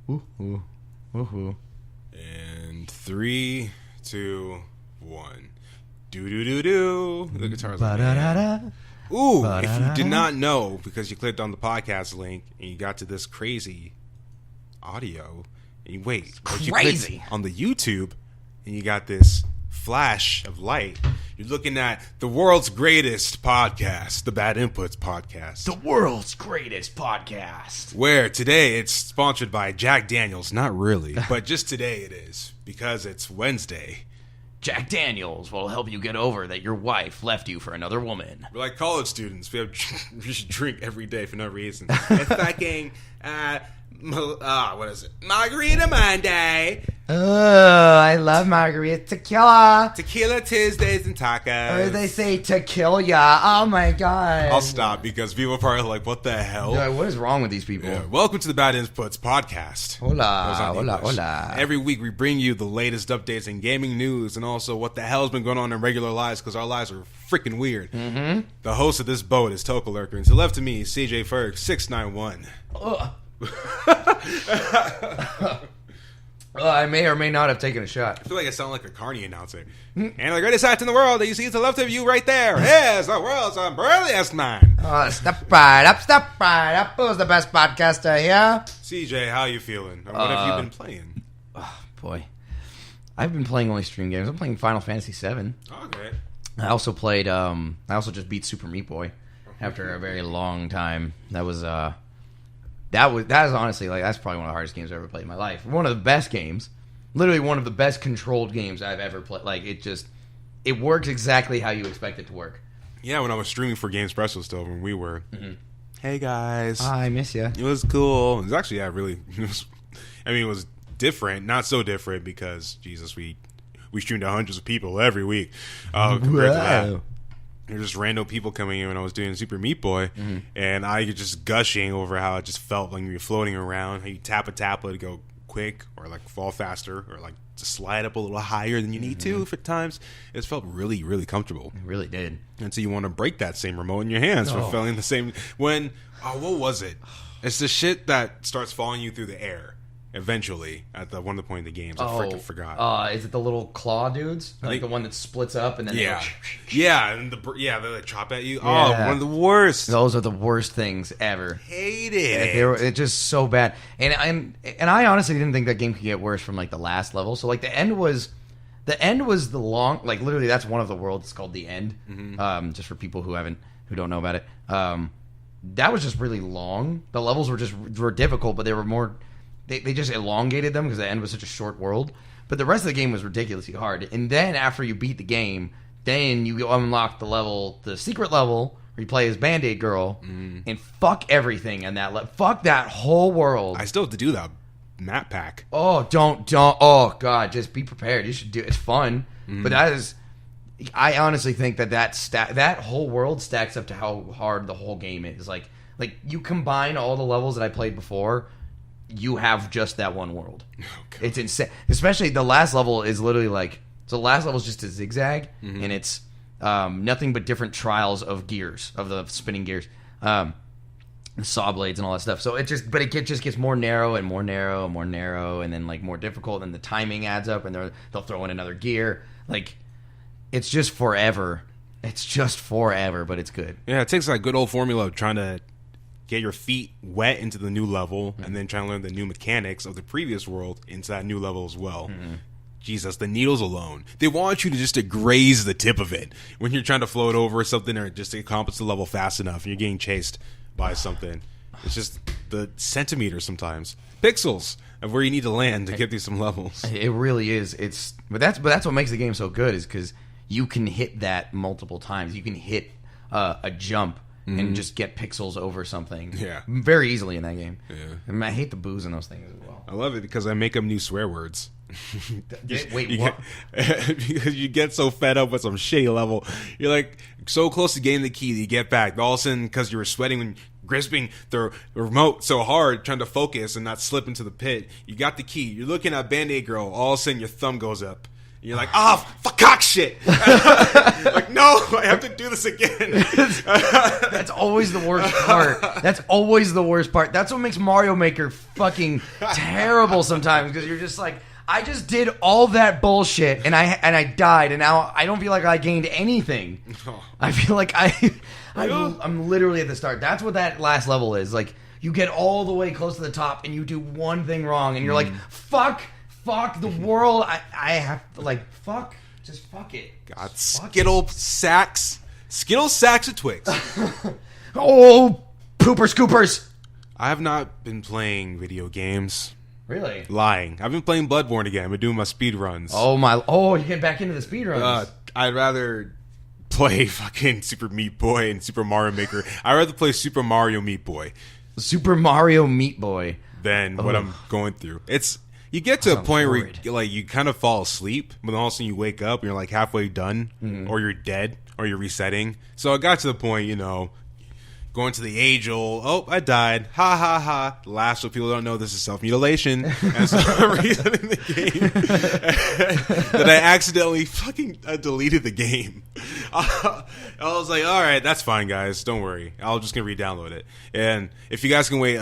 Woohoo. Woohoo. And 3, 2, 1. Do. The guitar's like, ooh, if you did not know, because you clicked on the podcast link and you got to this crazy audio, and you clicked on the YouTube and you got this flash of light, you're looking at the world's greatest podcast, the Bad Inputs Podcast. The world's greatest podcast. Where today it's sponsored by Jack Daniels. Not really, but just today it is, because it's Wednesday. Jack Daniels will help you get over that your wife left you for another woman. We're like college students. We just drink every day for no reason. It's fucking, what is it? Margarita Monday. Oh, I love margarita tequila. Tequila Tuesdays and tacos. Or they say tequila. Oh my god. I'll stop because people are probably like, what the hell? Yeah, what is wrong with these people? Yeah. Welcome to the Bad Inputs Podcast. Hola. Every week we bring you the latest updates in gaming news and also what the hell's been going on in regular lives, because our lives are freaking weird. Mm-hmm. The host of this boat is Toka Lurker, and to the left of me is CJ Ferg 691. I may or may not have taken a shot. I feel like I sound like a Carney announcer. And the greatest act in the world that you see to the left of you right there is the world's brilliantest man. Oh, step right up. Who's the best podcaster here? CJ, how you feeling? What have you been playing? Oh, boy. I've been playing only stream games. I'm playing Final Fantasy VII. Okay. I also played, I also just beat Super Meat Boy after a very long time. That is honestly, like, that's probably one of the hardest games I've ever played in my life. One of the best games. Literally one of the best controlled games I've ever played. Like, it works exactly how you expect it to work. Yeah, when I was streaming for GameSpresso still, when we were, hey guys. I miss you. It was cool. It was actually, it was different. Not so different because, Jesus, we streamed to hundreds of people every week compared to that. There were just random people coming in when I was doing Super Meat Boy, and I was just gushing over how it just felt like you're floating around, how you tap it to go quick, or like fall faster, or like to slide up a little higher than you need to at times. It felt really, really comfortable. It really did. And so you want to break that same remote in your hands for feeling the same. What was it? It's the shit that starts following you through the air. Eventually, at one of the point in the games, I freaking forgot. Is it the little claw dudes, like the one that splits up and then they chop at you? Yeah. Oh, one of the worst. Those are the worst things ever. Hated it. It's just so bad. And I honestly didn't think that game could get worse from like the last level. So like the end was the long, like literally that's one of the worlds. It's called the End. Mm-hmm. Just for people who don't know about it. That was just really long. The levels were difficult, but they were more. They just elongated them because the end was such a short world. But the rest of the game was ridiculously hard. And then after you beat the game, then you unlock the secret level where you play as Band-Aid Girl, and fuck everything in that. Fuck that whole world. I still have to do that map pack. Oh, don't. Oh, God, just be prepared. You should do it. It's fun. But that is... I honestly think that whole world stacks up to how hard the whole game is. Like you combine all the levels that I played before... You have just that one world. Oh, it's insane. Especially the last level is literally like... So the last level is just a zigzag, and it's nothing but different trials of gears, of the spinning gears, the saw blades and all that stuff. So it just gets more narrow and more narrow and more narrow, and then like more difficult, and the timing adds up, and they'll throw in another gear. Like, it's just forever. It's just forever, but it's good. Yeah, it takes that good old formula of trying to get your feet wet into the new level, and then try to learn the new mechanics of the previous world into that new level as well. Jesus, the needles alone. They want you to graze the tip of it when you're trying to float over something or just to accomplish the level fast enough and you're getting chased by something. It's just the centimeters sometimes. Pixels of where you need to land to get through some levels. It really is. But that's what makes the game so good, is because you can hit that multiple times. You can hit a jump and just get pixels over something very easily in that game. Yeah. And I hate the booze in those things as well. I love it because I make up new swear words. Wait, what? Because you get so fed up with some shitty level. You're like so close to getting the key that you get back. All of a sudden, because you were sweating when grasping the remote so hard, trying to focus and not slip into the pit, you got the key. You're looking at Band-Aid Girl. All of a sudden, your thumb goes up. And you're like, oh, fuck, cock shit. Like, no, I have to do this again. That's always the worst part. That's always the worst part. That's what makes Mario Maker fucking terrible sometimes, because you're just like, I just did all that bullshit and I died, and now I don't feel like I gained anything. I feel like I'm literally at the start. That's what that last level is. Like, you get all the way close to the top and you do one thing wrong and you're like, fuck the world. I have to, like, just fuck it. God, Skittle sacks of Twix. Oh, pooper scoopers. I have not been playing video games. Really? Lying. I've been playing Bloodborne again. I've been doing my speed runs. Oh, you get back into the speed runs. I'd rather play fucking Super Meat Boy and Super Mario Maker. I'd rather play Super Mario Meat Boy. Super Mario Meat Boy. Than what I'm going through. You get to a point where you kind of fall asleep, but then all of a sudden you wake up and you're like halfway done, or you're dead, or you're resetting. So I got to the point, going to the age-old, oh, I died, ha ha ha, laugh so people don't know this is self-mutilation, and so I'm resetting the game, that I accidentally fucking deleted the game. I was like, alright, that's fine, guys, don't worry, I'm just going to re-download it, and if you guys can wait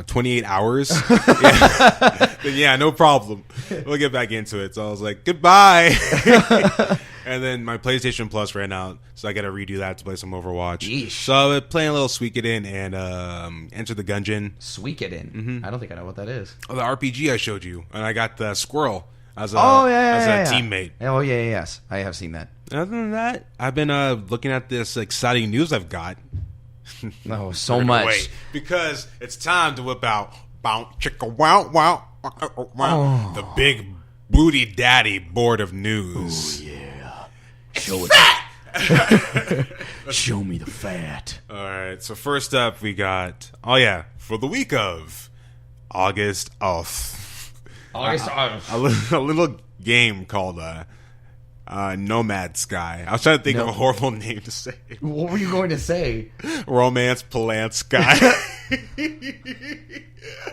28 hours, then yeah, no problem, we'll get back into it. So I was like, goodbye. And then my PlayStation Plus ran out, so I got to redo that to play some Overwatch. Yeesh. So I've been playing a little Suikoden and Enter the Gungeon. Suikoden? Mm-hmm. I don't think I know what that is. Oh, the RPG I showed you, and I got the squirrel as a teammate. Oh, yeah, yes. I have seen that. Other than that, I've been looking at this exciting news I've got. Oh, so much. Wait, because it's time to whip out the big booty daddy board of news. Oh, yeah. Show it. Show me the fat. All right. So first up, we got for the week of August off. A little game called Nomad Sky. I was trying to think of a horrible name to say. What were you going to say? Romance Plant Sky.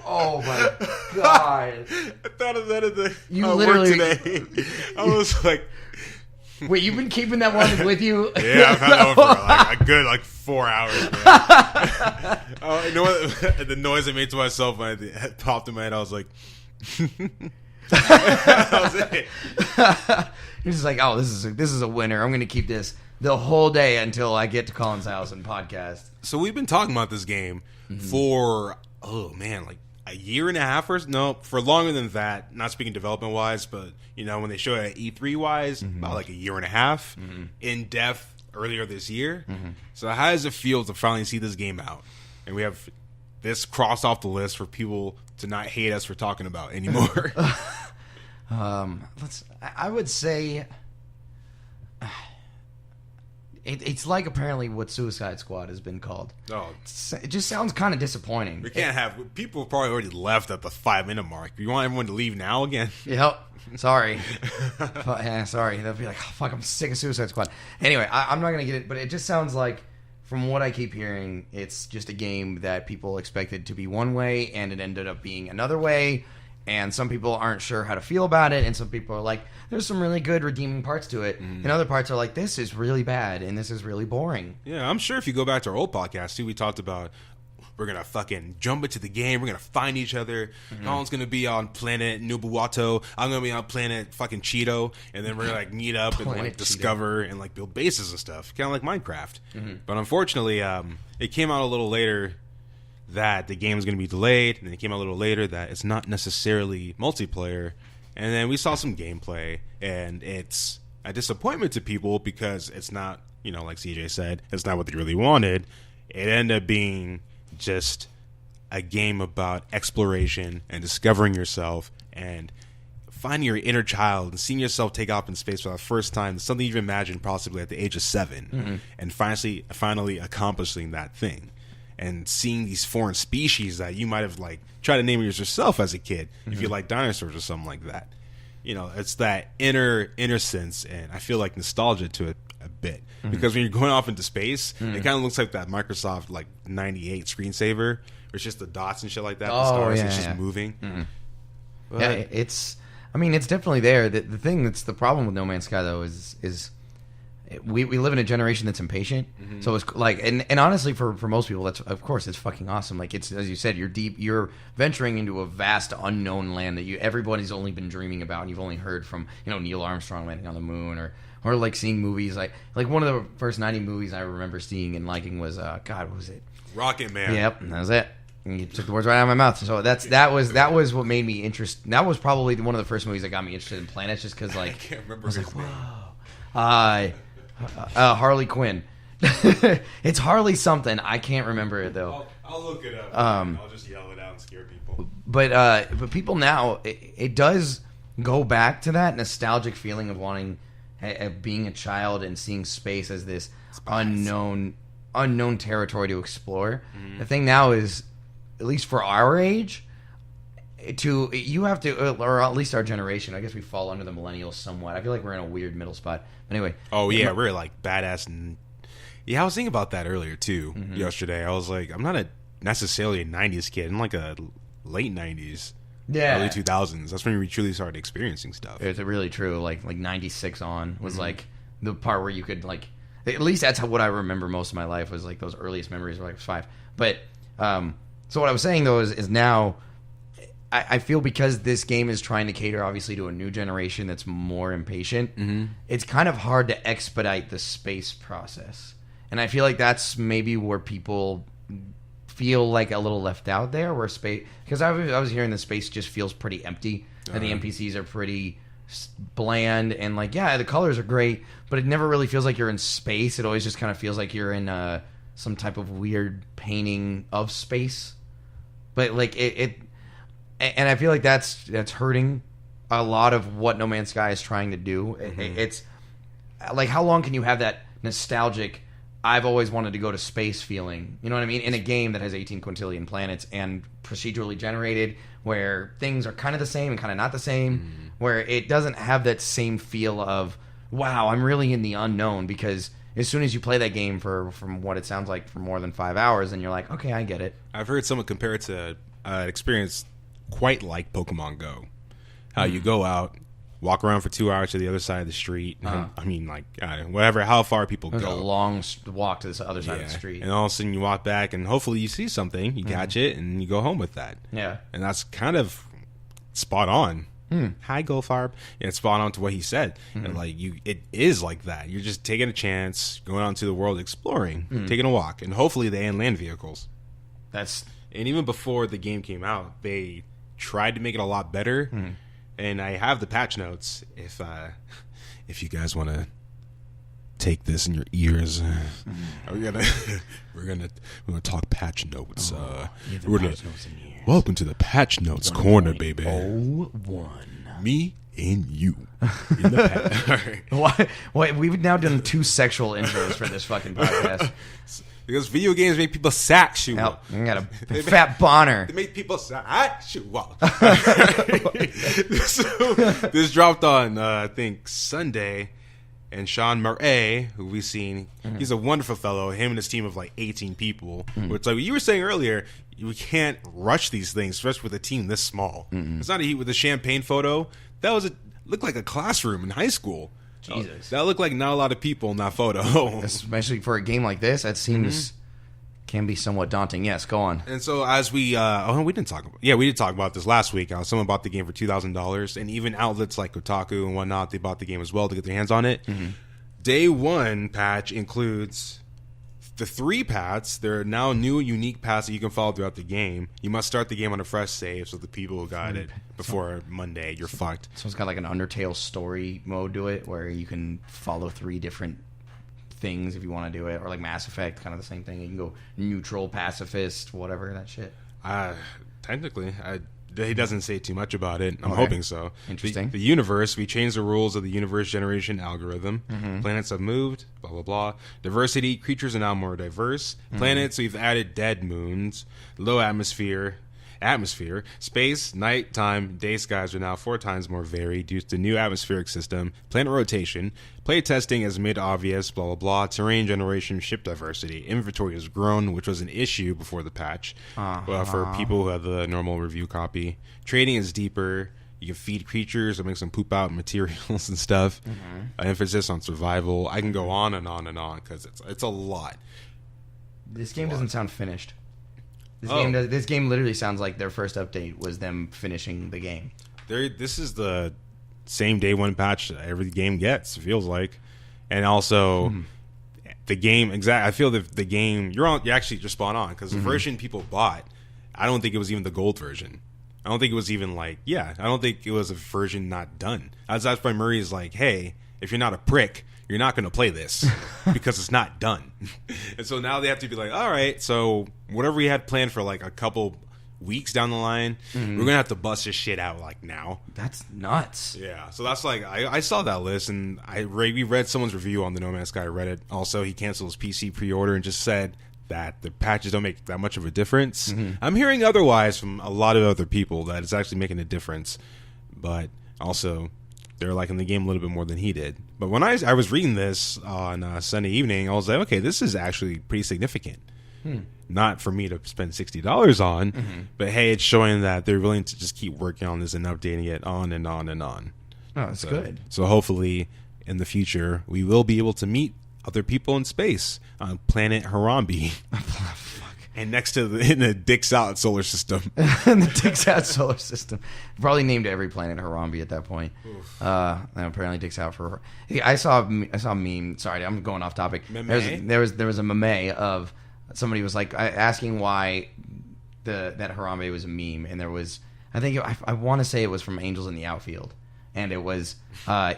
Oh my god! I thought of that at the literally work today. I was like. Wait, you've been keeping that one with you? Yeah, I've had that one for a good 4 hours, man. Oh, you know what? The noise I made to myself when it popped in my head, I was like... that was it. You're just like, oh, this is a winner. I'm going to keep this the whole day until I get to Colin's house and podcast. So we've been talking about this game for, a year and a half for longer than that, not speaking development wise, but when they show it at E3 wise, about a year and a half in depth earlier this year. So how does it feel to finally see this game out? And we have this crossed off the list for people to not hate us for talking about anymore. I would say it's like apparently what Suicide Squad has been called. Oh, it just sounds kind of disappointing. We can't have people have probably already left at the 5-minute mark. You want everyone to leave now again? Yep. Sorry. Sorry. They'll be like, oh, fuck, I'm sick of Suicide Squad. Anyway, I'm not gonna get it, but it just sounds like, from what I keep hearing, it's just a game that people expected to be one way, and it ended up being another way. And some people aren't sure how to feel about it, and some people are like, there's some really good redeeming parts to it. And other parts are like, this is really bad, and this is really boring. Yeah, I'm sure if you go back to our old podcast, too, we talked about we're going to fucking jump into the game, we're going to find each other. Colin's going to be on planet Nubuwato, I'm going to be on planet fucking Cheeto, and then we're going to meet up and discover and build bases and stuff, kind of like Minecraft. But unfortunately, it came out a little later that the game is going to be delayed, and then it came out a little later that it's not necessarily multiplayer, and then we saw some gameplay, and it's a disappointment to people because it's not, like CJ said, it's not what they really wanted. It ended up being just a game about exploration and discovering yourself and finding your inner child and seeing yourself take off in space for the first time, something you've imagined possibly at the age of 7, and finally accomplishing that thing. And seeing these foreign species that you might have tried to name yourself as a kid, if you like dinosaurs or something like that. It's that inner innocence, and I feel like nostalgia to it a bit. Because when you're going off into space, it kind of looks like that Microsoft 98 screensaver, where it's just the dots and shit like that. The stars, it's just moving. Yeah, it's. I mean, it's definitely there. The thing that's the problem with No Man's Sky, though, is we live in a generation that's impatient. Mm-hmm. So it's like, and honestly, for most people, that's of course it's fucking awesome. Like it's, as you said, you're venturing into a vast unknown land that everybody's only been dreaming about, and you've only heard from Neil Armstrong landing on the moon, or like seeing movies like one of the first 90 movies I remember seeing and liking was God, what was it? Rocket Man. Yep, that was it. You took the words right out of my mouth. So that was what made me interested. That was probably one of the first movies that got me interested in planets, just because like I can't remember his name. Whoa. Harley Quinn. It's Harley something. I can't remember it though. I'll look it up. I'll just yell it out and scare people. But people now, it does go back to that nostalgic feeling of wanting, being a child and seeing space as this unknown territory to explore. Mm-hmm. The thing now is, at least for our age, you have to, or at least our generation. I guess we fall under the millennials somewhat. I feel like we're in a weird middle spot. Anyway. Oh yeah, we're like badass. And yeah, I was thinking about that earlier too. Mm-hmm. Yesterday, I was like, I'm not necessarily a '90s kid. I'm like a late '90s, early 2000s. That's when we truly started experiencing stuff. It's really true. Like '96 on was like the part where you could like. At least that's what I remember most of my life was like those earliest memories were like 5. But so what I was saying though is now. I feel because this game is trying to cater, obviously, to a new generation that's more impatient, it's kind of hard to expedite the space process. And I feel like that's maybe where people feel like a little left out there, where space... Because I was hearing the space just feels pretty empty, and the NPCs are pretty bland, and like, yeah, the colors are great, but it never really feels like you're in space. It always just kind of feels like you're in some type of weird painting of space. But like, and I feel like that's hurting a lot of what No Man's Sky is trying to do. It's like, how long can you have that nostalgic, I've always wanted to go to space feeling, you know what I mean, in a game that has 18 quintillion planets and procedurally generated, where things are kind of the same and kind of not the same, where it doesn't have that same feel of, wow, I'm really in the unknown, because as soon as you play that game from what it sounds like for more than 5 hours, and you're like, okay, I get it. I've heard someone compare it to an experience quite like Pokemon Go. How you go out, walk around for 2 hours to the other side of the street. I mean, like, whatever, how far people go. It's a long walk to the other side of the street. And all of a sudden you walk back, and hopefully you see something, you catch it, and you go home with that. Yeah. And that's kind of spot on. Hi, Goldfarb. Yeah, it's spot on to what he said. And like, it is like that. You're just taking a chance, going out into the world, exploring, taking a walk, and hopefully they land vehicles. And even before the game came out, they tried to make it a lot better, and I have the patch notes. If you guys want to take this in your ears, we're gonna talk patch notes. Welcome to the patch notes corner, baby. 01. Me and you in the patch. Why we've now done 2 sexual intros for this fucking podcast. Because video games make people sexual. I got a fat boner. They make people sexual. So, this dropped on, I think, Sunday. And Sean Murray, who we've seen, he's a wonderful fellow. Him and his team of like 18 people. Which, like you were saying earlier, you can't rush these things, especially with a team this small. It's not a heat with a champagne photo. That looked like a classroom in high school. Jesus. That looked like not a lot of people in that photo. Especially for a game like this, that seems can be somewhat daunting. Yes, go on. And so as we we did talk about this last week. Someone bought the game for $2,000, and even outlets like Kotaku and whatnot, they bought the game as well to get their hands on it. Day 1 patch includes the 3 paths. There are now new unique paths that you can follow throughout the game. You must start the game on a fresh save, so the people who got it before Monday, you're fucked. So it's got like an Undertale story mode to it, where you can follow 3 different things if you want to do it, or like Mass Effect, kind of the same thing. You can go neutral, pacifist, whatever, that shit. Technically, he doesn't say too much about it. I'm hoping so. Interesting. The universe, we changed the rules of the universe generation algorithm. Planets have moved, blah, blah, blah. Diversity, creatures are now more diverse. Planets, we've added dead moons. Low atmosphere, space, night, time, day skies are now 4 times more varied due to the new atmospheric system, planet rotation, play testing has made obvious, blah, blah, blah, terrain generation, ship diversity, inventory has grown, which was an issue before the patch for people who have the normal review copy, trading is deeper, You can feed creatures. It makes them poop out materials and stuff. Emphasis on survival. I can go on and on and on because it's a lot. This game doesn't sound finished. This game literally sounds like their first update was them finishing the game. This is the same day one patch that every game gets. It feels like, and also the game. I feel that the game you're actually just spot on because the version people bought, I don't think it was even the gold version. I don't think it was even I don't think it was a version not done. That's why Murray's like, hey, if you're not a prick, you're not going to play this because it's not done. And so now they have to be like, all right, so whatever we had planned for like a couple weeks down the line, we're going to have to bust this shit out like now. That's nuts. Yeah. So that's like, I saw that list and we read someone's review on the No Man's Sky Reddit. Also, he canceled his PC pre-order and just said that the patches don't make that much of a difference. I'm hearing otherwise from a lot of other people that it's actually making a difference. But also, they're liking the game a little bit more than he did. But when I was reading this on Sunday evening, I was like, okay, this is actually pretty significant. Not for me to spend $60 on, but hey, it's showing that they're willing to just keep working on this and updating it on and on and on. Oh, that's good. So hopefully in the future, we will be able to meet other people in space on planet Harambe. And next to in the Dicks Out solar system. In the Dicks Out solar system. Probably named every planet Harambe at that point. And apparently Dicks Out for... I saw a meme. Sorry, I'm going off topic. There was a meme of... Somebody was like asking why that Harambe was a meme. And there was... I want to say it was from Angels in the Outfield. And it was...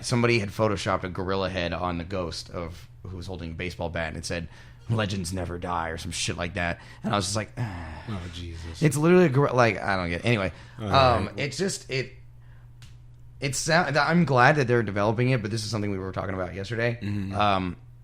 somebody had photoshopped a gorilla head on the ghost of... who was holding a baseball bat, and it said, "Legends never die," or some shit like that. And I was just like, oh Jesus! It's literally I don't get it. Anyway. It's just I'm glad that they're developing it, but this is something we were talking about yesterday.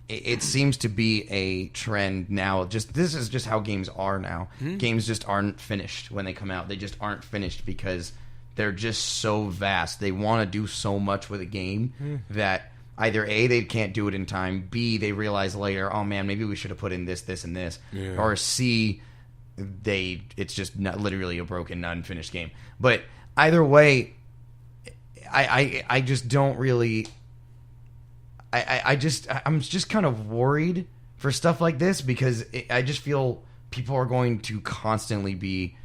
It seems to be a trend now. This is just how games are now. Games just aren't finished when they come out. They just aren't finished because they're just so vast. They want to do so much with a game that either A, they can't do it in time, B, they realize later, oh man, maybe we should have put in this, this, and this, or C, it's just not literally a broken, unfinished game. But either way, I just don't really... I'm just kind of worried for stuff like this because I just feel people are going to constantly be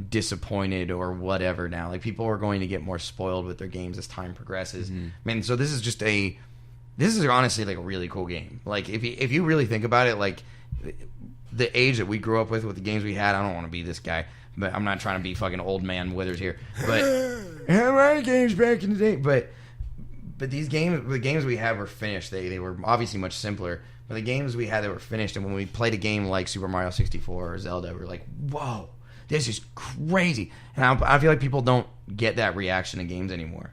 disappointed or whatever now. Like, people are going to get more spoiled with their games as time progresses. Man, so this is honestly like a really cool game. Like, if you really think about it, like the age that we grew up with the games we had, I don't want to be this guy, but I'm not trying to be fucking old man Withers here. But how many games back in the day? But the games we had were finished. They were obviously much simpler, but the games we had that were finished, and when we played a game like Super Mario 64 or Zelda, we were like, whoa, this is crazy. And I feel like people don't get that reaction in games anymore.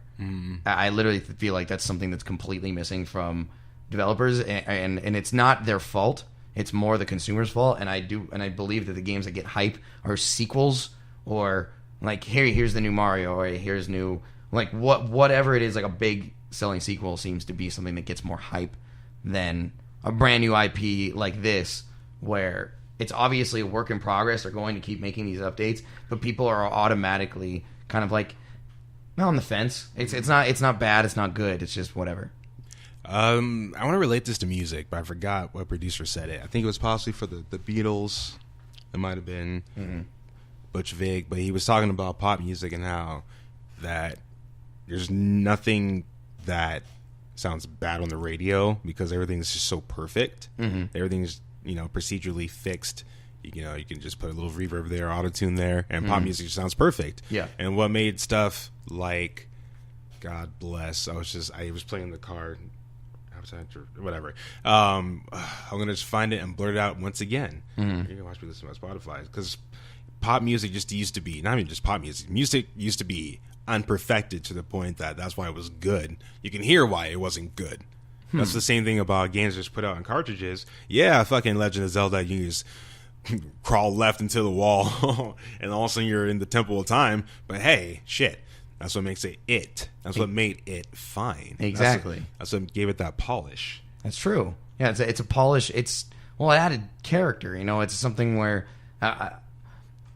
I literally feel like that's something that's completely missing from developers, and it's not their fault. It's more the consumer's fault. And I believe that the games that get hype are sequels, or like here's the new Mario, or here's new whatever it is. Like a big selling sequel seems to be something that gets more hype than a brand new IP like this, where it's obviously a work in progress. They're going to keep making these updates, but people are automatically kind of like, on the fence. It's not bad. It's not good. It's just whatever. I want to relate this to music, but I forgot what producer said it. I think it was possibly for the Beatles. It might have been Butch Vig, but he was talking about pop music and how that there's nothing that sounds bad on the radio because everything's just so perfect. Everything's procedurally fixed. You can just put a little reverb there, auto-tune there, and pop music just sounds perfect. Yeah. And what made stuff like, God bless, I was playing the card, whatever. I'm going to just find it and blurt it out once again. You can watch me listen to my Spotify. Because pop music just used to be, not even just pop music, music used to be unperfected to the point that's why it was good. You can hear why it wasn't good. That's the same thing about games just put out on cartridges. Yeah, fucking Legend of Zelda, you just crawl left into the wall and all of a sudden you're in the Temple of Time. But hey, shit, that's what makes it. That's what made it fine. Exactly. That's what gave it that polish. That's true. Yeah, it's a polish. It added character. It's something where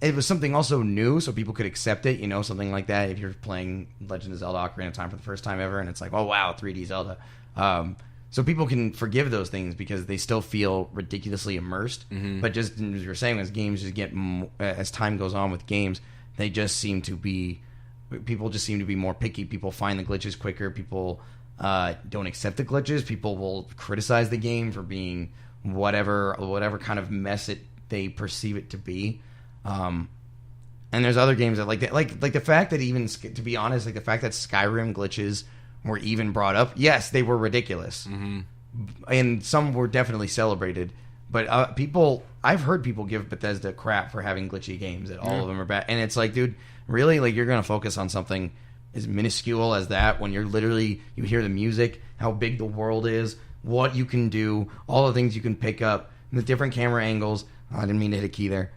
it was something also new, so people could accept it. Something like that. If you're playing Legend of Zelda: Ocarina of Time for the first time ever, and it's like, oh wow, 3D Zelda. So people can forgive those things because they still feel ridiculously immersed. But just as you were saying, as games just get as time goes on with games, they just seem to be people just seem to be more picky. People find the glitches quicker. People don't accept the glitches. People will criticize the game for being whatever kind of mess they perceive it to be. And there's other games that like the fact that even, to be honest, like the fact that Skyrim glitches were even brought up. Yes, they were ridiculous, and some were definitely celebrated. But I've heard people give Bethesda crap for having glitchy games. That all of them are bad, and it's like, dude, really? Like, you're gonna focus on something as minuscule as that when you hear the music, how big the world is, what you can do, all the things you can pick up, the different camera angles. I didn't mean to hit a key there.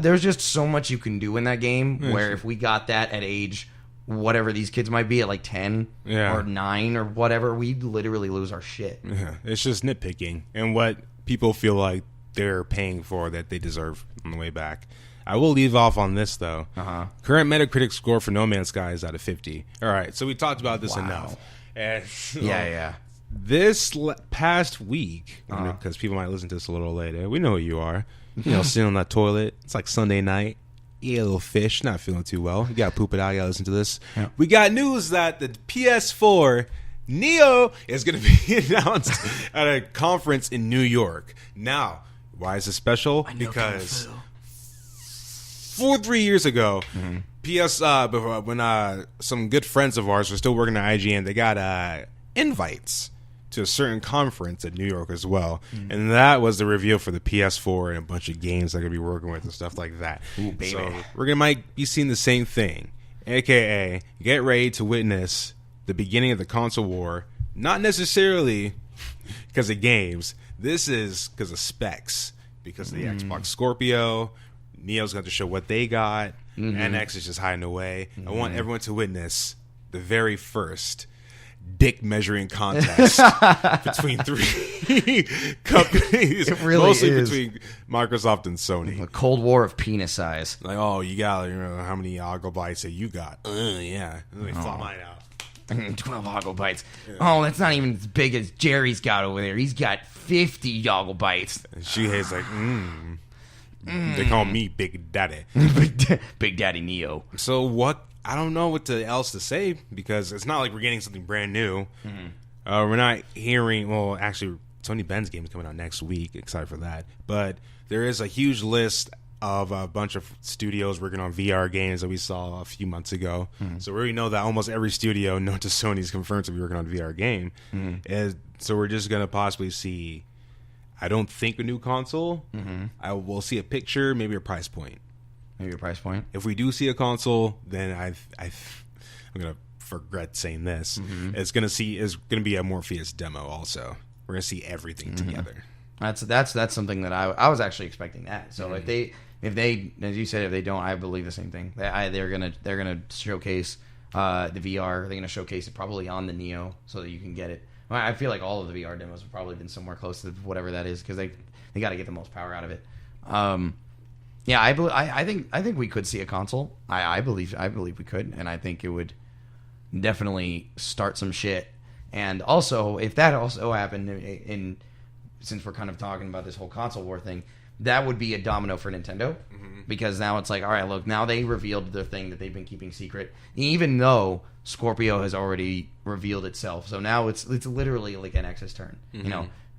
There's just so much you can do in that game. Where if we got that at age whatever these kids might be at like 10 or 9 or whatever, we'd literally lose our shit. Yeah, it's just nitpicking and what people feel like they're paying for that they deserve on the way back. I will leave off on this though. Current Metacritic score for No Man's Sky is out of 50. All right, so we talked about this enough. And this past week, because people might listen to this a little later, we know who you are. Sitting on that toilet. It's like Sunday night. Eat a little fish, not feeling too well. You gotta poop it out. You gotta listen to this. Yeah. We got news that the PS4 Neo is gonna be announced at a conference in New York. Now, why is this special? Because 3 years ago, when some good friends of ours were still working at IGN, they got invites to a certain conference in New York as well, and that was the reveal for the PS4 and a bunch of games they're gonna be working with and stuff like that. Ooh, baby. So might be seeing the same thing, aka get ready to witness the beginning of the console war. Not necessarily because of games. This is because of specs, because of the Xbox Scorpio. Neo's going to show what they got. NX is just hiding away. I want everyone to witness the very first dick measuring contest between three companies. It really mostly is. Between Microsoft and Sony. A Cold War of penis size. Like, oh, you got how many Ogobytes that you got? Yeah. Let me flop mine out. 12 Ogobytes. Yeah. Oh, that's not even as big as Jerry's got over there. He's got 50 Ogobytes. And she hates like, They call me Big Daddy. Big Daddy Neo. So what? I don't know what else to say because it's not like we're getting something brand new. We're not hearing. Well, actually, Tony Benn's game is coming out next week. Excited for that. But there is a huge list of a bunch of studios working on VR games that we saw a few months ago. So we already know that almost every studio known to Sony is confirmed to be working on a VR game. And so we're just gonna possibly see. I don't think a new console. I will see a picture, maybe a price point. Maybe a price point. If we do see a console, then I'm gonna regret saying this. It's gonna be a Morpheus demo. Also, we're gonna see everything together. That's something that I was actually expecting that. So if they as you said, if they don't, I believe the same thing. They're gonna showcase the VR. They're gonna showcase it probably on the Neo so that you can get it. I feel like all of the VR demos have probably been somewhere close to whatever that is because they got to get the most power out of it. Yeah, I think we could see a console. I believe we could, and I think it would definitely start some shit. And also, if that also happened, since we're kind of talking about this whole console war thing, that would be a domino for Nintendo because now it's like, all right, look, now they revealed the thing that they've been keeping secret, even though Scorpio has already revealed itself. So now it's literally like NX's turn.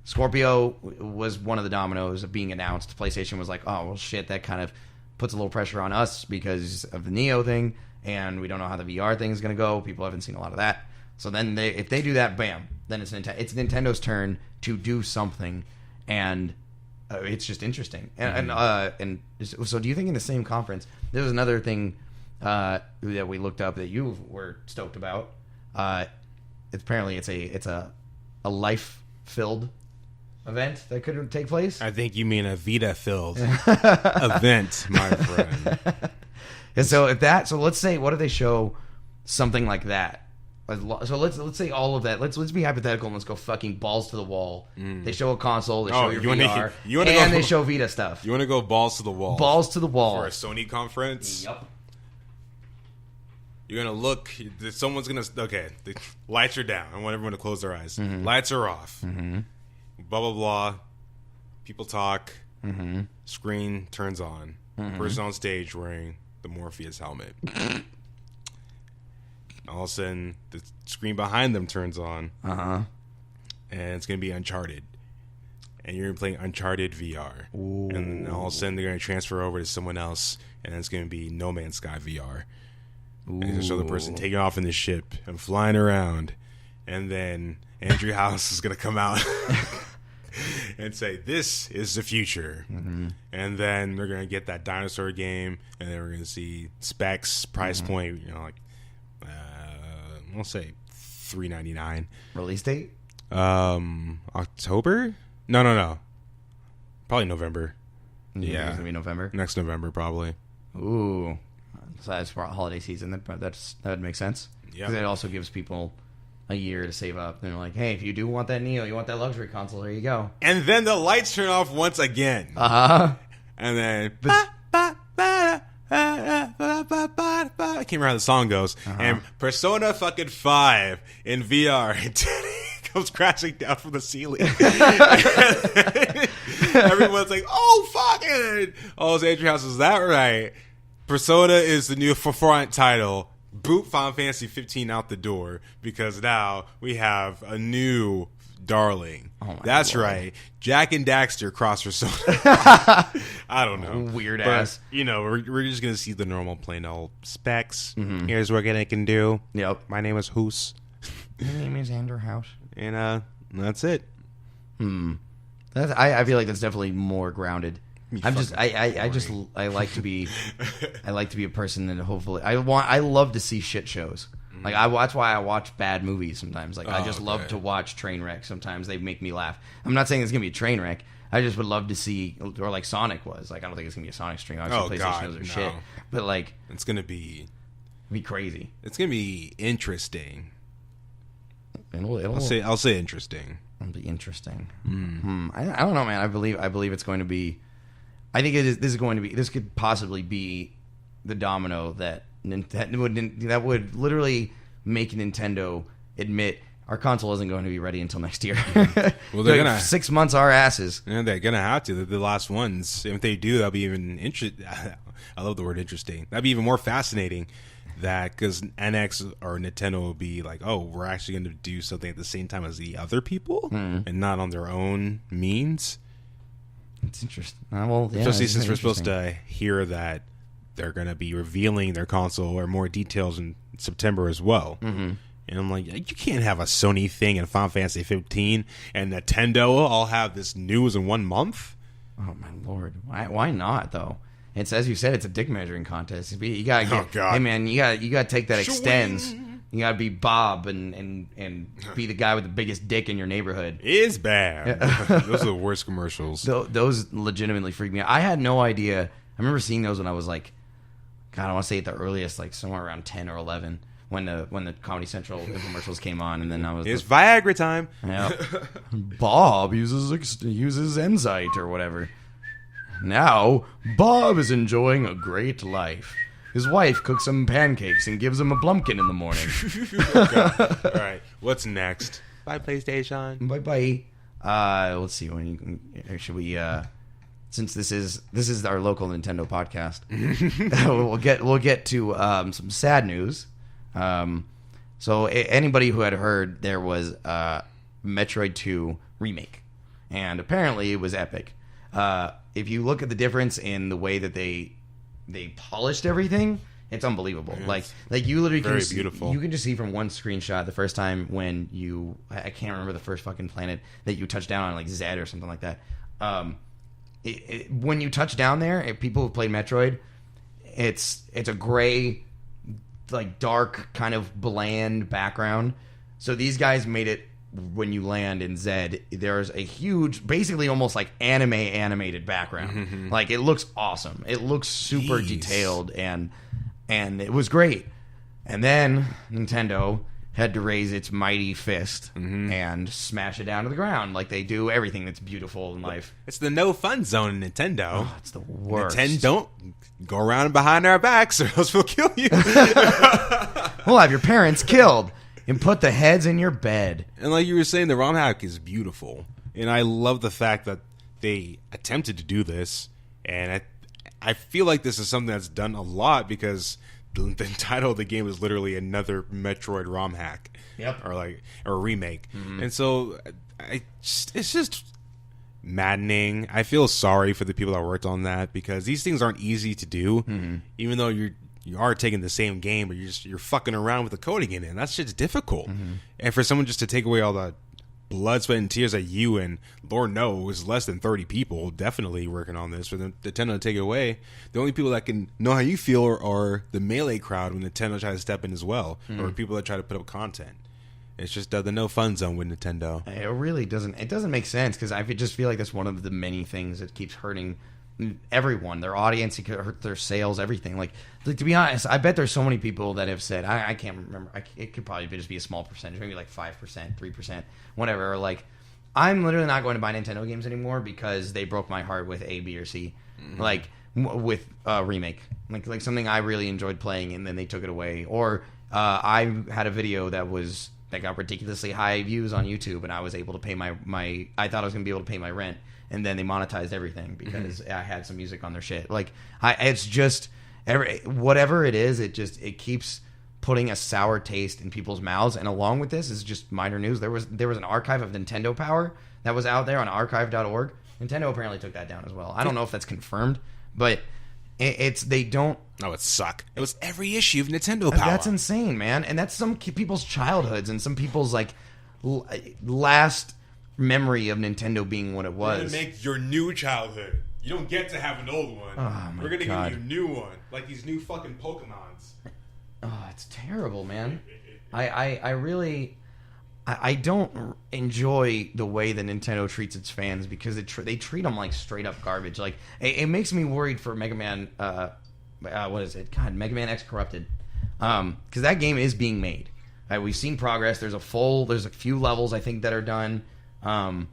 Scorpio was one of the dominoes of being announced. PlayStation was like, oh, well, shit, that kind of puts a little pressure on us because of the Neo thing, and we don't know how the VR thing is going to go. People haven't seen a lot of that. So then if they do that, bam, then it's Nintendo's turn to do something, and it's just interesting. And so do you think in the same conference, there was another thing that we looked up that you were stoked about? Apparently it's a life-filled event that could take place. I think you mean a Vita-filled event, my friend. And so let's say, what if they show something like that? So let's say all of that. Let's be hypothetical and let's go fucking balls to the wall. They show a console, they show your VR, and they show Vita stuff. You want to go balls to the wall? Balls to the wall for a Sony conference? Yep. You're gonna look. Someone's gonna. Okay, the lights are down. I want everyone to close their eyes. Lights are off. Blah blah blah. People talk. Screen turns on. Person on stage wearing the Morpheus helmet. All of a sudden, the screen behind them turns on. And it's gonna be Uncharted. And you're playing Uncharted VR. Ooh. And then all of a sudden, they're gonna transfer over to someone else, and it's gonna be No Man's Sky VR. Ooh. And so the person taking off in the ship and flying around, and then Andrew House is gonna come out and say, "This is the future." And then they're gonna get that dinosaur game, and then we're gonna see specs, price point. You know, like I'll say $3.99. Release date? October? No. Probably November. Yeah, it's gonna be November. Next November, probably. Ooh. So that's for holiday season. That would make sense. Yeah. Because it also gives people a year to save up. And they're like, hey, if you do want that Neo, you want that luxury console, there you go. And then the lights turn off once again. And then I can't remember how the song goes. And Persona fucking 5 in VR comes crashing down from the ceiling. Everyone's like, oh, fucking. Oh, it's Andrew House, is that right? Persona is the new forefront title. Boot Final Fantasy 15 out the door because now we have a new darling. That's Lord. Right. Jack and Daxter cross Persona. I don't know. Weird ass. You know, we're just going to see the normal plain old specs. Here's what I can do. Yep. My name is Hoos. My name is Andrew House. And that's it. I feel like that's definitely more grounded. I like to be a person that hopefully I love to see shit shows. Like that's why I watch bad movies sometimes. Like I just love to watch train wrecks. Sometimes they make me laugh. I'm not saying it's gonna be a train wreck. I just would love to see, or like Sonic was. Like I don't think it's gonna be a Sonic stream. Obviously, PlayStation shows are shit. But like it's gonna be crazy. It's gonna be interesting. I'll say interesting. It'll be interesting. I don't know, man. I believe it's going to be. I think it is. This could possibly be the domino that would literally make Nintendo admit our console isn't going to be ready until next year. Well, they're gonna 6 months our asses. Yeah, they're gonna have to. They're the last ones. If they do, that'll be even interesting. I love the word interesting. That'd be even more fascinating. That because NX or Nintendo will be like, oh, we're actually going to do something at the same time as the other people and not on their own means. It's interesting. Well, yeah, especially since we're supposed to hear that they're going to be revealing their console or more details in September as well. And I'm like, you can't have a Sony thing and Final Fantasy 15 and Nintendo all have this news in 1 month. Oh my lord! Why not though? It's as you said, it's a dick measuring contest. You gotta get, hey man, you gotta take that extends. You gotta be Bob and be the guy with the biggest dick in your neighborhood. It's bad. Those are the worst commercials. Those legitimately freak me out. I had no idea. I remember seeing those when I was like, God, I want to say at the earliest, like somewhere around 10 or 11, when the Comedy Central infomercials came on, and then I was. It's Viagra time. Yeah. Bob uses Enzyte or whatever. Now, Bob is enjoying a great life. His wife cooks him pancakes and gives him a Blumpkin in the morning. All right, what's next? Bye, PlayStation. Bye. Let's see. Should we? Since this is our local Nintendo podcast, we'll get to some sad news. So anybody who had heard there was a Metroid 2 remake, and apparently it was epic. If you look at the difference in the way that they polished everything, it's unbelievable. Yeah, like you literally can see, beautiful. You can just see from one screenshot the first time when I can't remember the first fucking planet that you touched down on, like Zed or something like that. When you touch down there, if people who played Metroid, it's a gray, like dark kind of bland background. So these guys made it. When you land in Zed, there's a huge, basically almost like animated background. Like it looks awesome. It looks super detailed and it was great. And then Nintendo had to raise its mighty fist and smash it down to the ground like they do everything that's beautiful in life. It's the no fun zone in Nintendo. Oh, it's the worst. Nintendo, don't go around behind our backs or else we'll kill you. We'll have your parents killed and put the heads in your bed. And like you were saying, the ROM hack is beautiful. And I love the fact that they attempted to do this. And I feel like this is something that's done a lot because the title of the game is literally another Metroid ROM hack. Yep. Or a remake. And so it's just maddening. I feel sorry for the people that worked on that because these things aren't easy to do. Even though you are taking the same game, but you're fucking around with the coding in it. And that's just difficult. And for someone just to take away all the blood, sweat, and tears that you and Lord knows less than 30 people definitely working on this for the Nintendo to take it away. The only people that can know how you feel are the melee crowd when Nintendo tries to step in as well, or people that try to put up content. It's just the no fun zone with Nintendo. It really doesn't. It doesn't make sense because I just feel like that's one of the many things that keeps hurting everyone, their audience. It could hurt their sales, everything. Like to be honest, I bet there's so many people that have said, I can't remember. It could probably just be a small percentage, maybe like 5%, 3%, whatever. Or like, I'm literally not going to buy Nintendo games anymore because they broke my heart with A, B, or C. Like with remake, like something I really enjoyed playing, and then they took it away. Or I had a video that got ridiculously high views on YouTube, and I was able to pay my I thought I was going to be able to pay my rent, and then they monetized everything because I had some music on their shit. Like it's just whatever it is, it keeps putting a sour taste in people's mouths. And along with this is just minor news. There was an archive of Nintendo Power that was out there on archive.org. Nintendo apparently took that down as well. I don't know if that's confirmed, but they don't. No, it suck. It was every issue of Nintendo Power. That's insane, man. And that's some people's childhoods and some people's like last memory of Nintendo being what it was. We're gonna make your new childhood. You don't get to have an old one. Oh, my We're gonna God. give you a new one, like these new fucking Pokemons. Oh, it's terrible, man. I really don't enjoy the way that Nintendo treats its fans because they treat them like straight up garbage. Like it makes me worried for Mega Man. What is it? God, Mega Man X Corrupted. Because that game is being made. We've seen progress. There's a few levels I think that are done. And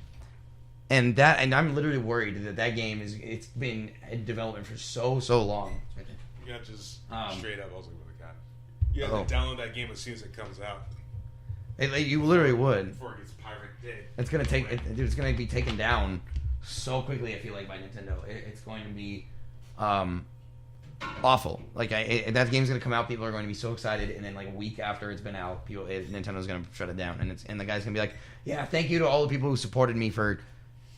I'm literally worried that game it's been in development for so long. You got just straight up. I was like, what a god. You have to download that game as soon as it comes out. You literally would. Before it gets pirate dead. It's gonna be taken down so quickly. I feel like by Nintendo, it's going to be awful. Like that game's gonna come out, people are going to be so excited, and then like a week after it's been out, Nintendo's gonna shut it down, and the guy's gonna be like, yeah, thank you to all the people who supported me for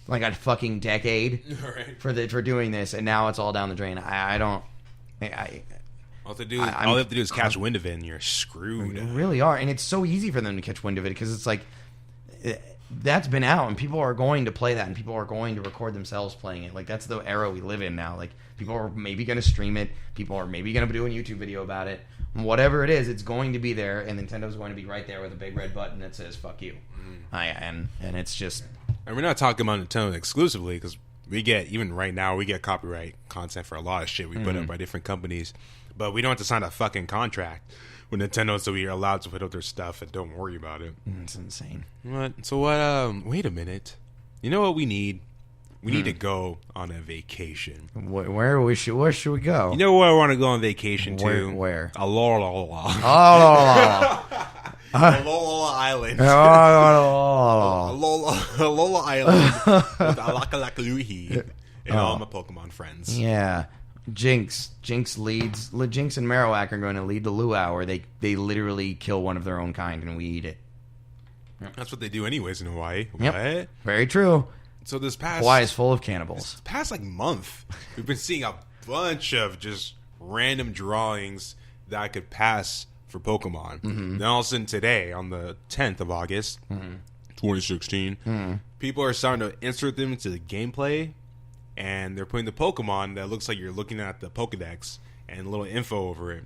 like a fucking decade for doing this, and now it's all down the drain. All they have to do is catch wind of it, and you're screwed. You really are, and it's so easy for them to catch wind of it because it's like that's been out, and people are going to play that, and people are going to record themselves playing it. Like that's the era we live in now. Like people are maybe going to stream it, people are maybe going to do a YouTube video about it. Whatever it is, it's going to be there, and Nintendo's going to be right there with a big red button that says "fuck you." And it's just. And we're not talking about Nintendo exclusively because we get copyright content for a lot of shit we put up by different companies. But we don't have to sign a fucking contract with Nintendo, so we are allowed to put up their stuff and don't worry about it. It's insane. What? So what? Wait a minute. You know what we need? We need to go on a vacation. Where should we go? You know where I want to go on vacation to? Where? Alola. Alola Island. Alola Island with Alakalakalui and all my Pokemon friends. Yeah. Jinx and Marowak are going to lead the luau, where they literally kill one of their own kind and we eat it. Yep. That's what they do anyways in Hawaii. Yep. What? Very true. So Hawaii is full of cannibals. This past month, we've been seeing a bunch of just random drawings that could pass for Pokemon. Then all of a sudden today, on the 10th of August, 2016, people are starting to insert them into the gameplay. And they're putting the Pokemon that looks like you're looking at the Pokedex and a little info over it.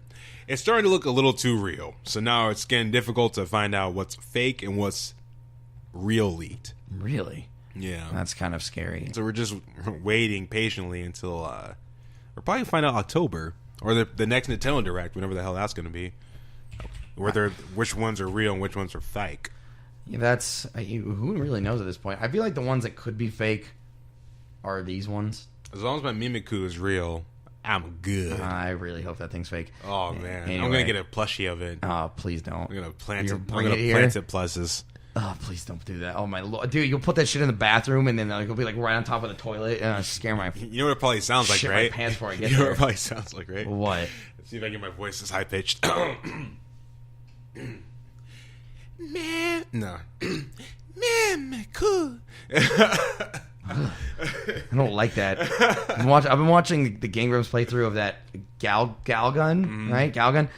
It's starting to look a little too real. So now it's getting difficult to find out what's fake and what's real leaked. Really? Yeah. That's kind of scary. So we're just waiting patiently until we'll probably find out October or the next Nintendo Direct, whenever the hell that's going to be. which ones are real and which ones are fake. Yeah, who really knows at this point? I feel like the ones that could be fake are these ones. As long as my Mimikyu is real, I'm good. I really hope that thing's fake. Oh man, anyway. I'm gonna get a plushie of it. Oh, please don't. I'm gonna plant it. Pluses. Oh, please don't do that. Oh my lord, dude, you'll put that shit in the bathroom and then it'll be like right on top of the toilet and scare my. You know what it probably sounds like, shit right? My pants before I get you there. know what it probably sounds like, right? What? Let's see if I get my voice as high pitched. Man, no. Man, cool. I don't like that. I've been watching the Game Grumps playthrough of that Galgun, right? Galgun.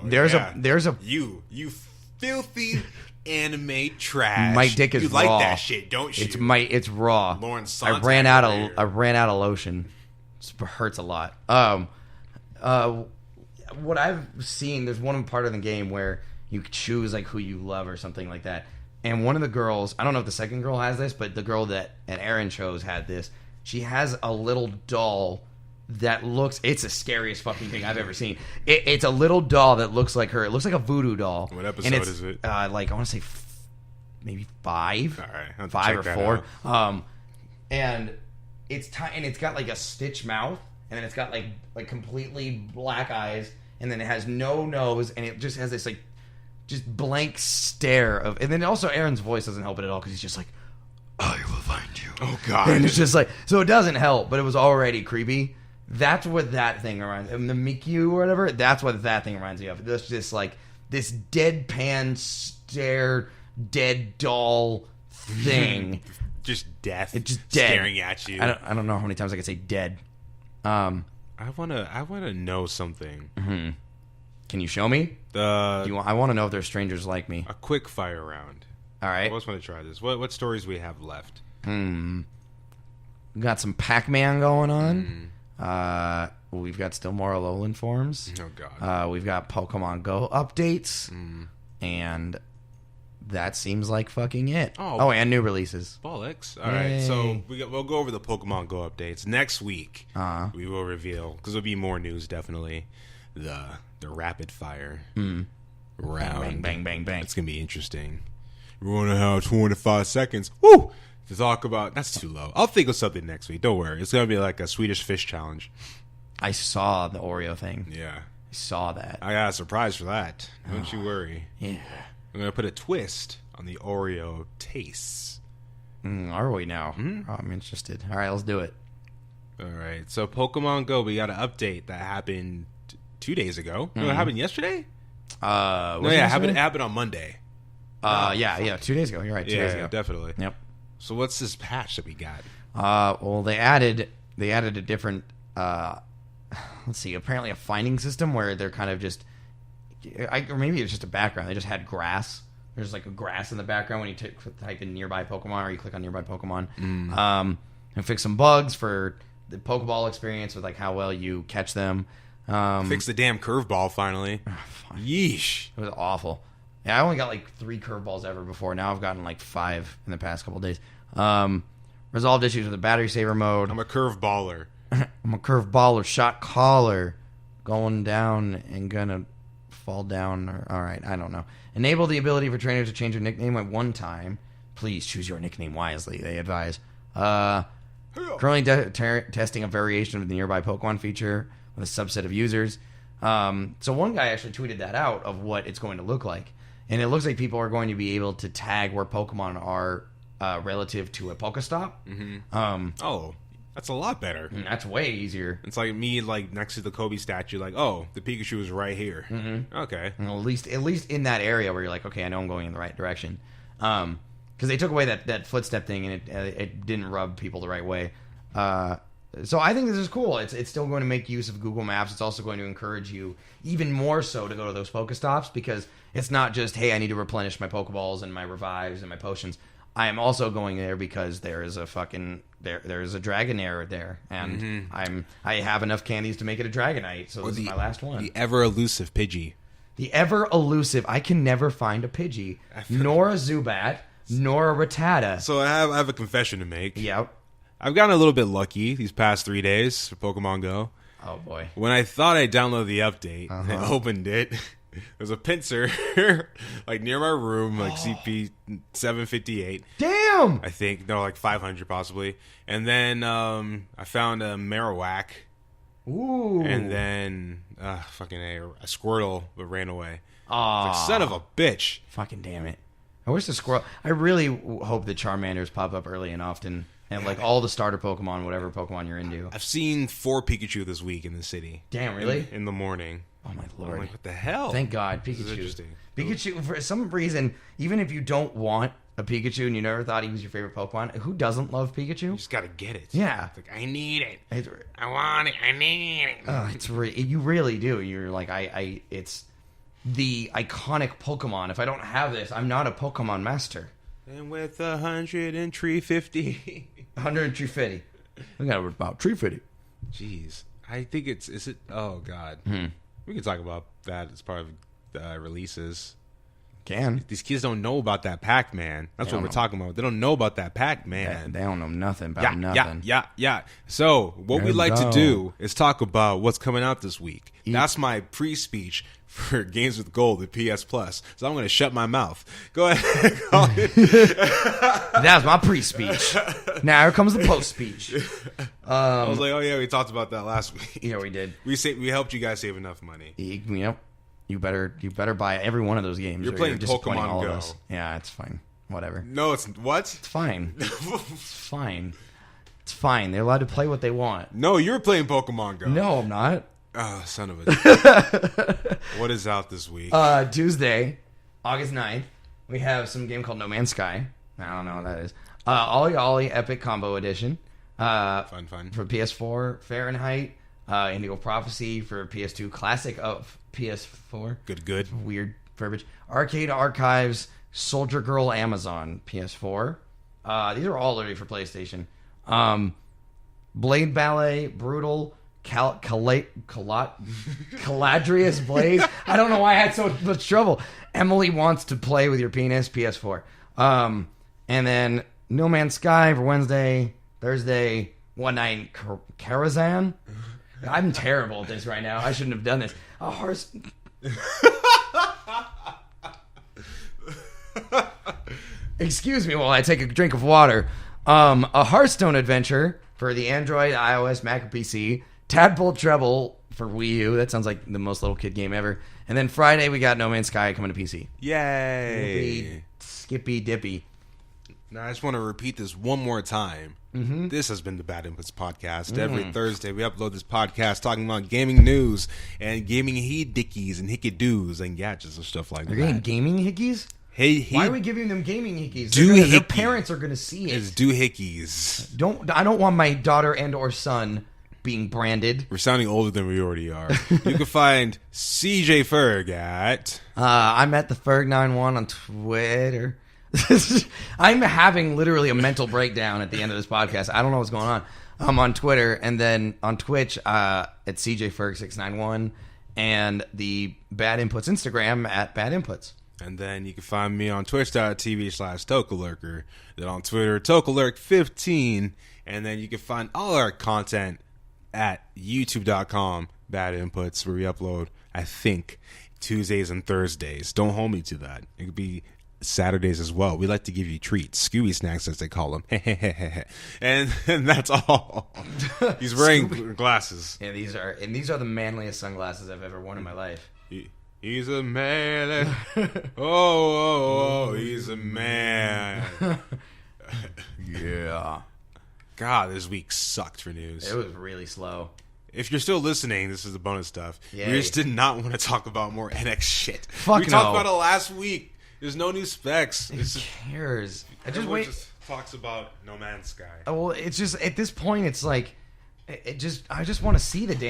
There's a you filthy anime trash. My dick is you raw. You like that shit, don't you? It's raw. Lauren I ran out of lotion. It hurts a lot. What I've seen, there's one part of the game where you choose like who you love or something like that. And one of the girls, I don't know if the second girl has this, but the girl that Aaron chose had this. She has a little doll that it's the scariest fucking thing I've ever seen. It's a little doll that looks like her. It looks like a voodoo doll. What episode is it? Like I want to say maybe 5. All right, 5 or 4. And it's and it's got like a stitch mouth, and then it's got like completely black eyes, and then it has no nose, and it just has this like just blank stare of, and then also Aaron's voice doesn't help it at all because he's just like, I will find you. Oh god. And it's just like, so it doesn't help, but it was already creepy. That's what that thing reminds me of. The Mikyu or whatever, that's what that thing reminds me of. It's just like this deadpan stare, dead doll thing. Just death. It's just dead. Staring at you. I don't know how many times I can say dead. I wanna know something. Mm-hmm. Can you show me? I want to know if there's strangers like me. A quick fire round. All right. I always want to try this. What stories we have left? We got some Pac-Man going on. We've got still more Alolan forms. Oh god. We've got Pokemon Go updates, and that seems like fucking it. Oh, and new releases. Bollocks. All right, so we'll go over the Pokemon Go updates next week. We will reveal, because there'll be more news definitely. The rapid fire round. Bang, bang, bang, bang. It's gonna be interesting. We want to have 25 seconds. Woo! To talk about. That's too low. I'll think of something next week. Don't worry. It's gonna be like a Swedish Fish challenge. I saw the Oreo thing. Yeah, I saw that. I got a surprise for that. Don't you worry. Yeah. I'm gonna put a twist on the Oreo tastes. Are we now? Oh, I'm interested. All right, let's do it. All right. So Pokemon Go, we got an update that happened 2 days ago. No, it happened yesterday? It happened on Monday. 2 days ago. You're right. 2 days ago. Definitely. Yep. So what's this patch that we got? Well, they added a different. Let's see. Apparently, a finding system where they're kind of just, or maybe it's just a background. They just had grass. There's like a grass in the background when you type in nearby Pokemon or you click on nearby Pokemon. And fix some bugs for the Pokeball experience with like how well you catch them. Fix the damn curveball finally. Yeesh. It was awful. Yeah, I only got like 3 curveballs ever before. Now I've gotten like 5 in the past couple of days. Resolved issues with the battery saver mode. I'm a curveballer. I'm a curveballer, shot caller, going down and gonna fall down. All right, I don't know. Enable the ability for trainers to change their nickname at one time. Please choose your nickname wisely, they advise. Currently testing a variation of the nearby Pokemon feature with a subset of users. So one guy actually tweeted that out of what it's going to look like. And it looks like people are going to be able to tag where Pokemon are relative to a Pokestop. That's a lot better. That's way easier. It's like me, like next to the Kobe statue, like, oh, the Pikachu is right here. Okay. And at least in that area where you're like, okay, I know I'm going in the right direction. Because they took away that footstep thing, and it didn't rub people the right way. So I think this is cool. It's still going to make use of Google Maps. It's also going to encourage you even more so to go to those Pokestops, because it's not just, hey, I need to replenish my Pokeballs and my revives and my potions. I am also going there because there is a there is a Dragonair there, and I have enough candies to make it a Dragonite. So this is my last one. The ever elusive Pidgey. The ever elusive. I can never find a Pidgey, nor a Zubat, nor a Rattata. So I have a confession to make. Yep. I've gotten a little bit lucky these past 3 days for Pokemon Go. Oh boy! When I thought I downloaded the update, I opened it. There's a pincer like near my room, like CP 758. Damn. I think no, like 500 possibly. And then I found a Marowak. Ooh. And then fucking a Squirtle that ran away. Aw. Like, son of a bitch. Fucking damn it. I wish the squirrel... I really hope the Charmanders pop up early and often. And like all the starter Pokemon, whatever Pokemon you're into. I've seen 4 Pikachu this week in the city. Damn, really? In the morning. Oh my lord. I'm like, what the hell? Thank God, This is Pikachu. interesting. Pikachu, for some reason, even if you don't want a Pikachu and you never thought he was your favorite Pokemon, who doesn't love Pikachu? You just gotta get it. Yeah. It's like, I need it. It's, I want it. I need it. you really do. You're like, it's the iconic Pokemon. If I don't have this, I'm not a Pokemon master. And with 100 and 350. 100 and 350. We got about 350. Jeez. I think is it? Oh, God. We can talk about that as part of the releases. Can. These kids don't know about that Pac-Man. That's what we're talking about. They don't know about that Pac-Man. They don't know nothing about nothing. Yeah. So what we'd like to do is talk about what's coming out this week. That's my pre-speech for Games with Gold at PS Plus. So I'm going to shut my mouth. Go ahead. That's my pre-speech. Now here comes the post-speech. I was like, oh yeah, we talked about that last week. Yeah, we did. We helped you guys save enough money. Yep. You better buy every one of those games. You're playing Pokemon Go. Yeah, it's fine. Whatever. No, it's what? It's fine. It's fine. It's fine. They're allowed to play what they want. No, you're playing Pokemon Go. No, I'm not. Oh, son of a... What is out this week? Tuesday, August 9th, we have some game called No Man's Sky. I don't know what that is. Ollie Ollie Epic Combo Edition. Fun. For PS4, Fahrenheit. Indigo Prophecy for PS2, Classic of PS4. Good. Weird verbiage. Arcade Archives, Soldier Girl Amazon, PS4. These are all literally for PlayStation. Blade Ballet, Brutal, Caladrius Blaze. I don't know why I had so much trouble. Emily Wants to Play with Your Penis, PS4. And then No Man's Sky for Wednesday, Thursday, One Night Karazhan. I'm terrible at this right now. I shouldn't have done this. A horse. Excuse me while I take a drink of water. A Hearthstone adventure for the Android, iOS, Mac, and PC. Tadpole Treble for Wii U. That sounds like the most little kid game ever. And then Friday we got No Man's Sky coming to PC. Yay! Skippy Dippy. Now I just want to repeat this one more time. This has been the Bad Inputs Podcast. Every Thursday we upload this podcast talking about gaming news and gaming he-dickies and hickey-doos and gadgets and stuff like that. They're getting gaming hickeys? Hey, why are we giving them gaming hickeys? Their parents are going to see it. It's doohickeys. I don't want my daughter and or son being branded. We're sounding older than we already are. You can find CJ Ferg at... I'm at the Ferg91 on Twitter. I'm having literally a mental breakdown at the end of this podcast. I don't know what's going on. I'm on Twitter and then on Twitch at CJFerg691 and the Bad Inputs Instagram at Bad Inputs. And then you can find me on twitch.tv/TokaLurker. Then on Twitter, TokaLurk15. And then you can find all our content at youtube.com Bad Inputs, where we upload, I think, Tuesdays and Thursdays. Don't hold me to that. It could be Saturdays as well. We like to give you treats, Scooby snacks as they call them. and that's all. He's wearing glasses. Yeah, these are the manliest sunglasses I've ever worn in my life. He's a man. Oh, he's a man. Yeah. God, this week sucked for news. It was really slow. If you're still listening, this is the bonus stuff. Yay. We just did not want to talk about more NX shit. Fuck we talked about it last week. There's no new specs. Who cares? Everyone just talks about No Man's Sky. Well, it's just at this point, it's like, I just want to see the damn